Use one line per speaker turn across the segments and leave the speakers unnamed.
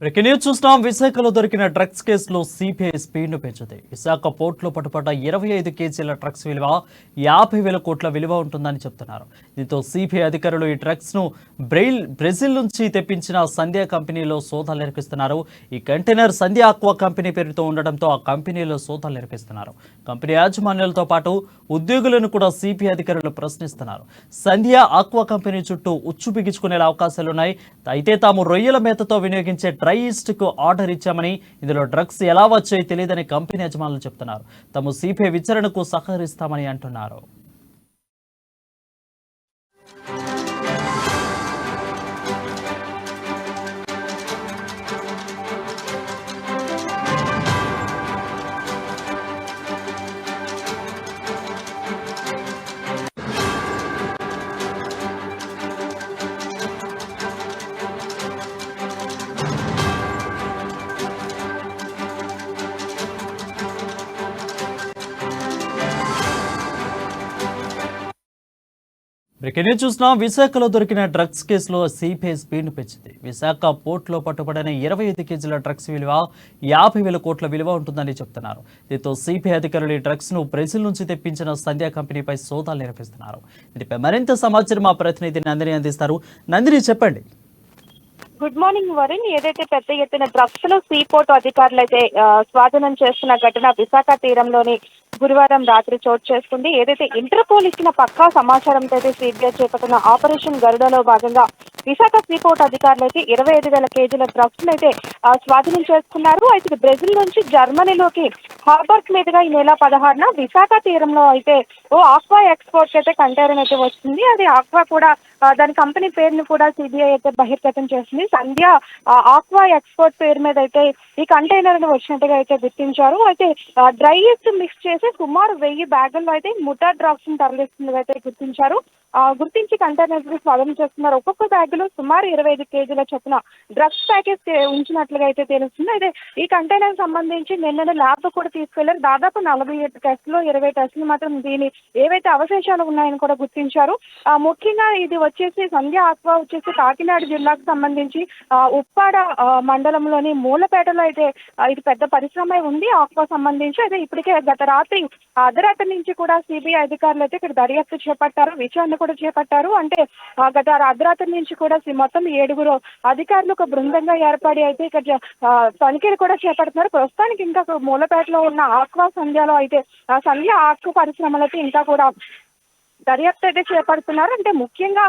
Breaking news చూస్తున్నాం. విశాఖలో దొరికిన డ్రగ్స్ కేసులో సిబిఐ స్పీడ్ను పెంచింది. విశాఖ పోర్టులో పట్టుబడ్డ 25 కేజీల డ్రగ్స్ విలువ 50,000 కోట్ల విలువ ఉంటుందని చెప్తున్నారు. దీంతో సిబిఐ అధికారులు ఈ డ్రగ్స్ ను బ్రెజిల్ నుంచి తెప్పించిన సంధ్య కంపెనీలో సోదాలు నిర్వహిస్తున్నారు. ఈ కంటైనర్ సంధ్య ఆక్వా కంపెనీ పేరుతో ఉండడంతో ఆ కంపెనీలో సోదాలు నిర్వహిస్తున్నారు. కంపెనీ యాజమాన్యాలతో పాటు ఉద్యోగులను కూడా సిబిఐ అధికారులు ప్రశ్నిస్తున్నారు. సంధ్య ఆక్వా కంపెనీ చుట్టూ ఉచ్చు బిగించుకునే అవకాశాలున్నాయి. అయితే తాము రొయ్యల మేతతో వినియోగించే డ్రై ఈస్ట్ కు ఆర్డర్ ఇచ్చామని, ఇందులో డ్రగ్స్ ఎలా వచ్చాయో తెలియదని కంపెనీ యజమానులు చెప్తున్నారు. తాము సిబిఐ విచారణకు సహకరిస్తామని అంటున్నారు. బ్రేకింగ్ న్యూస్ చూస్తున్నాం. విశాఖలో దొరికిన డ్రగ్స్ కేసులో సిబిఐ స్పీడ్ను పెంచింది. విశాఖ పోర్టులో పట్టుబడిన 25 కేజీల డ్రగ్స్ విలువ 50,000 కోట్ల విలువ ఉంటుందని చెప్తున్నారు. దీంతో సిబిఐ అధికారులు ఈ డ్రగ్స్ ను బ్రెజిల్ నుంచి తెప్పించిన సంధ్య కంపెనీపై సోదాలు నిర్వహిస్తున్నారు. దీనిపై మరింత సమాచారం మా ప్రతినిధి నందిని అందిస్తారు. నందిని, చెప్పండి.
Good morning Varun. ఏదైతే పెద్ద ఎత్తున డ్రగ్స్ లో సీ పోర్ట్ అధికారులు అయితే స్వాధీనం చేస్తున్న ఘటన విశాఖ తీరంలోని గురువారం రాత్రి చోటు చేసుకుంది. ఏదైతే ఇంటర్పోల్ ఇచ్చిన పక్కా సమాచారంతో అయితే సిబిఐ చేపట్టిన ఆపరేషన్ గరుడలో భాగంగా విశాఖ సీ పోర్ట్ అధికారులు అయితే 25,000 కేజీల డ్రగ్స్ అయితే స్వాధీనం చేసుకున్నారు. అయితే బ్రెజిల్ నుంచి జర్మనీలోకి హార్బర్గ్ మీదుగా ఈ నెల 16న విశాఖ తీరంలో అయితే ఓ ఆక్వా ఎక్స్పోర్ట్ అయితే కంటైనర్ అయితే వస్తుంది. అది ఆక్వా కూడా దాని కంపెనీ పేరును కూడా సిబిఐ అయితే బహిర్గతం చేస్తుంది. సంధ్య ఆక్వా ఎక్స్పోర్ట్ పేరు మీద అయితే ఈ కంటైనర్ వచ్చినట్టుగా అయితే గుర్తించారు. అయితే డ్రై ఈస్ట్ మిక్స్ చేసి సుమారు 1000 బ్యాగుల్లో అయితే ముఠా డ్రగ్స్ ని తరలిస్తున్నది అయితే గుర్తించారు. గుర్తించి కంటైనర్స్ స్వాధీనం చేస్తున్నారు. ఒక్కొక్క బ్యాగులో సుమారు 25 కేజీల చొప్పున డ్రగ్స్ ప్యాకేజ్ ఉంచినట్లుగా అయితే తెలుస్తుంది. అయితే ఈ కంటైనర్ సంబంధించి నిన్న ల్యాబ్ కూడా తీసుకెళ్లారు. దాదాపు 47 టెస్టులు 20 టెస్టులు మాత్రం దీని ఏవైతే అవశేషాలు ఉన్నాయని కూడా గుర్తించారు. ముఖ్యంగా ఇది వచ్చేసి సంధ్య ఆక్వా వచ్చేసి కాకినాడ జిల్లాకు సంబంధించి ఉప్పాడ మండలంలోని మూలపేటలో అయితే ఇది పెద్ద పరిశ్రమ ఉంది ఆక్వా సంబంధించి. అయితే ఇప్పటికే గత రాత్రి అర్ధరాత్రి నుంచి కూడా సిబిఐ అధికారులు అయితే ఇక్కడ దర్యాప్తు చేపట్టారు, విచారణ కూడా చేపట్టారు. అంటే గత అర్ధరాత్రి నుంచి కూడా మొత్తం 7 అధికారులు ఒక బృందంగా ఏర్పడి అయితే ఇక్కడ తనిఖీలు కూడా చేపడుతున్నారు. ప్రస్తుతానికి ఇంకా మూలపేటలో ఉన్న ఆక్వా సంధ్యలో అయితే సంధ్య ఆక్వా పరిశ్రమలైతే ఇంకా కూడా దర్యాప్తు అయితే చేపడుతున్నారు. అంటే ముఖ్యంగా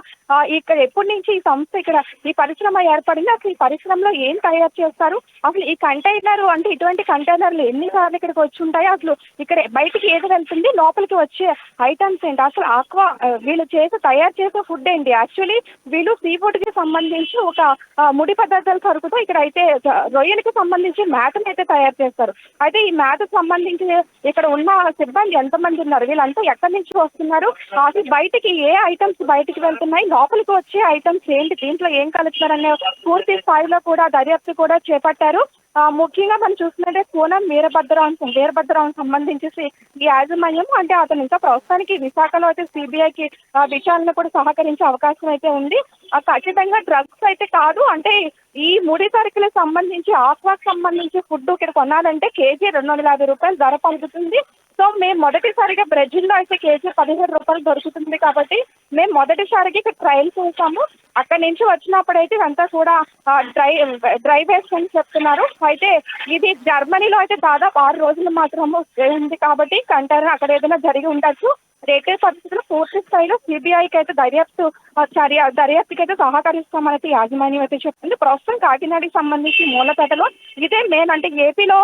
ఇక్కడ ఎప్పటి నుంచి ఈ సంస్థ ఇక్కడ ఈ పరిశ్రమ ఏర్పడింది, అసలు ఈ పరిశ్రమలో ఏం తయారు చేస్తారు, అసలు ఈ కంటైనర్ అంటే ఇటువంటి కంటైనర్లు ఎన్నిసార్లు ఇక్కడికి వచ్చి ఉంటాయి, అసలు ఇక్కడ బయటికి ఏది వెళ్తుంది, లోపలికి వచ్చే ఐటమ్స్ ఏంటి, అసలు ఆక్వా వీళ్ళు తయారు చేసే ఫుడ్ ఏంటి, యాక్చువల్లీ వీళ్ళు సీ ఫుడ్ కి సంబంధించి ఒక ముడి పదార్థాల సరుకుతో ఇక్కడ అయితే రొయ్యలకు సంబంధించి మేతను అయితే తయారు చేస్తారు. అయితే ఈ మేతకు సంబంధించి ఇక్కడ ఉన్న సిబ్బంది ఎంతమంది ఉన్నారు, వీళ్ళంతా ఎక్కడి నుంచి వస్తున్నారు, బయటికి ఏ ఐటమ్స్ బయటికి వెళ్తున్నాయి, లోపలికి వచ్చే ఐటమ్స్ ఏంటి, దీంట్లో ఏం కలుపుతారనే పూర్తి స్థాయిలో కూడా దర్యాప్తు కూడా చేపట్టారు. ముఖ్యంగా మనం చూస్తున్నట్టే పూనం వీరభద్రం సంబంధించి ఈ యాజమాన్యం అంటే అతను ఇంకా ప్రస్తుతానికి విశాఖలో అయితే సిబిఐకి విచారణ కూడా సహకరించే అవకాశం అయితే ఉంది. ఖచ్చితంగా డ్రగ్స్ అయితే కాదు, అంటే ఈ ముడి సరుకులకు సంబంధించి ఆక్వాకు సంబంధించి ఫుడ్ ఇక్కడ కొనాలంటే కేజీ 250 రూపాయలు ధర పలుకుతుంది. సో మేము మొదటిసారిగా బ్రెజిల్లో అయితే కేజీ 17 రూపాయలు దొరుకుతుంది. కాబట్టి మేము మొదటిసారిగా ఇక్కడ ట్రయల్ చేసాము. అక్కడి నుంచి వచ్చినప్పుడైతే ఇదంతా కూడా డ్రై వేస్ట్ అని చెప్తున్నారు. అయితే ఇది జర్మనీలో అయితే దాదాపు 6 రోజులు మాత్రము ఉంది. కాబట్టి కంటైనర్ అక్కడ ఏదైనా జరిగి ఉండొచ్చు. రేటే పరిస్థితుల్లో పూర్తి స్థాయిలో సిబిఐకి అయితే దర్యాప్తుకి అయితే సహకరిస్తామని యాజమాన్యం అయితే చెప్తుంది. ప్రస్తుతం కాకినాడకి సంబంధించి మూలపేటలో ఇదే మెయిన్, అంటే ఏపీలో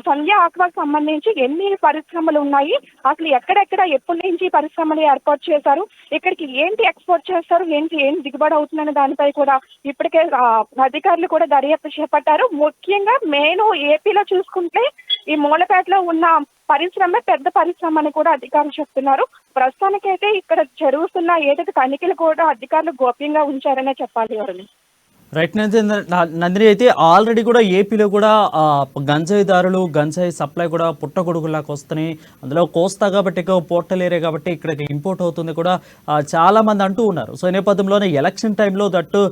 సంధ్య ఆక్వాకు సంబంధించి ఎన్ని పరిశ్రమలు ఉన్నాయి, అసలు ఎక్కడెక్కడ ఎప్పటి నుంచి పరిశ్రమలు ఏర్పాటు చేశారు, ఇక్కడికి ఏంటి ఎక్స్పోర్ట్ చేస్తారు, ఏం దిగుబడి అవుతుందనే దానిపై కూడా ఇప్పటికే అధికారులు కూడా దర్యాప్తు చేపట్టారు. ముఖ్యంగా మెయిన్ ఏపీలో చూసుకుంటే ఈ మూలపేటలో ఉన్న పరిశ్రమ పెద్ద పరిశ్రమ అని కూడా అధికారులు చెప్తున్నారు. ప్రస్తుతానికైతే ఇక్కడ జరుగుతున్న ఏదైతే తనిఖీలు కూడా అధికారులు గోప్యంగా ఉంచారనే చెప్పాలి. ఎవరిని
రైట్ నందిని అయితే ఆల్రెడీ కూడా ఏపీలో కూడా గంజాయి దారులు గంజాయి సప్లై కూడా పుట్టగొడుగులాగా వస్తున్నాయి. అందులో కోస్తా కాబట్టి ఎక్కువ పోర్టల్ ఏరియా కాబట్టి ఇక్కడికి ఇంపోర్ట్ అవుతుంది కూడా చాలా మంది అంటూ ఉన్నారు. సో ఈ నేపథ్యంలోనే ఎలక్షన్ టైంలో దట్టు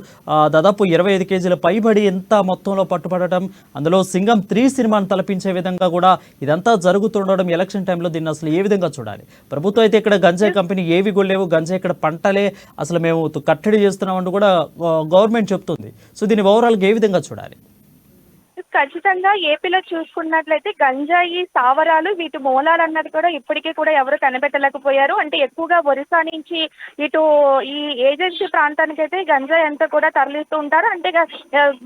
దాదాపు 25 కేజీల పైబడి ఎంత మొత్తంలో పట్టుబడటం, అందులో సింగం 3 సినిమాను తలపించే విధంగా కూడా ఇదంతా జరుగుతుండడం ఎలక్షన్ టైంలో దీన్ని అసలు ఏ విధంగా చూడాలి? ప్రభుత్వం అయితే ఇక్కడ గంజాయి కంపెనీ ఏవి గొల్లేవు, గంజాయి ఇక్కడ పంటలే అసలు మేము కట్టడి చేస్తున్నామంటూ కూడా గవర్నమెంట్ చెప్తుంది. సో దీన్ని ఓవరాల్గా ఏ విధంగా చూడాలి?
ఖచ్చితంగా ఏపీలో చూసుకున్నట్లయితే గంజాయి స్థావరాలు వీటి మూలాలు అన్నది కూడా ఇప్పటికీ కూడా ఎవరు కనిపెట్టలేకపోయారు. అంటే ఎక్కువగా ఒరిస్సా నుంచి ఇటు ఈ ఏజెన్సీ ప్రాంతానికి అయితే గంజాయి అంతా కూడా తరలిస్తూ ఉంటారు. అంటే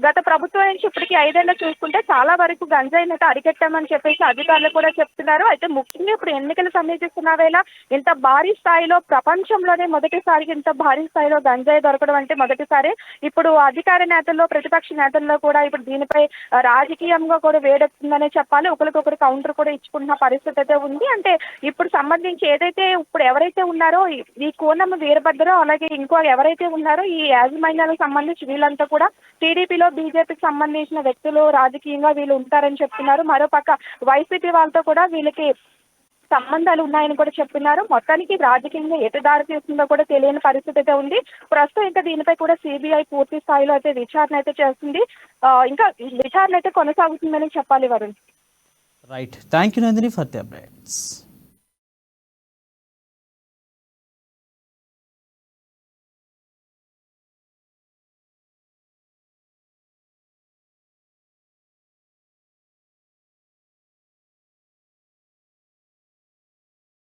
గత ప్రభుత్వం నుంచి ఇప్పటికీ 5 ఏళ్ళు చూసుకుంటే చాలా వరకు గంజాయిని అయితే అరికట్టామని చెప్పేసి అధికారులు కూడా చెప్తున్నారు. అయితే ముఖ్యంగా ఇప్పుడు ఎన్నికలు సమీపిస్తున్న వేళ ఇంత భారీ స్థాయిలో ప్రపంచంలోనే మొదటిసారిగా ఇంత భారీ స్థాయిలో గంజాయి దొరకడం అంటే మొదటిసారి. ఇప్పుడు అధికార నేతల్లో ప్రతిపక్ష నేతల్లో కూడా ఇప్పుడు దీనిపై రాజకీయంగా కూడా వేడెక్కుతుందనే చెప్పాలి. ఒకరికొకరు కౌంటర్ కూడా ఇచ్చుకుంటున్న పరిస్థితి అయితే ఉంది. అంటే ఇప్పుడు సంబంధించి ఏదైతే ఇప్పుడు ఎవరైతే ఉన్నారో ఈ కోనమ్మ వీరభద్రో అలాగే ఇంకో ఎవరైతే ఉన్నారో ఈ యాజమాన్యాలకు సంబంధించి వీళ్ళంతా కూడా టీడీపీలో బీజేపీకి సంబంధించిన వ్యక్తులు రాజకీయంగా వీళ్ళు ఉంటారని చెప్తున్నారు. మరోపక్క వైసీపీ వాళ్ళతో కూడా వీళ్ళకి సంబంధాలు ఉన్నాయని కూడా చెప్తున్నారు. మొత్తానికి రాజకీయంగా ఎటు దారి తీస్తుందో కూడా తెలియని పరిస్థితి అయితే ఉంది. ప్రస్తుతం ఇంకా దీనిపై కూడా సిబిఐ పూర్తి స్థాయిలో అయితే విచారణ అయితే చేస్తుంది. ఇంకా విచారణ అయితే కొనసాగుతుందని చెప్పాలి Varun.
Right, thank you Nandini for the updates.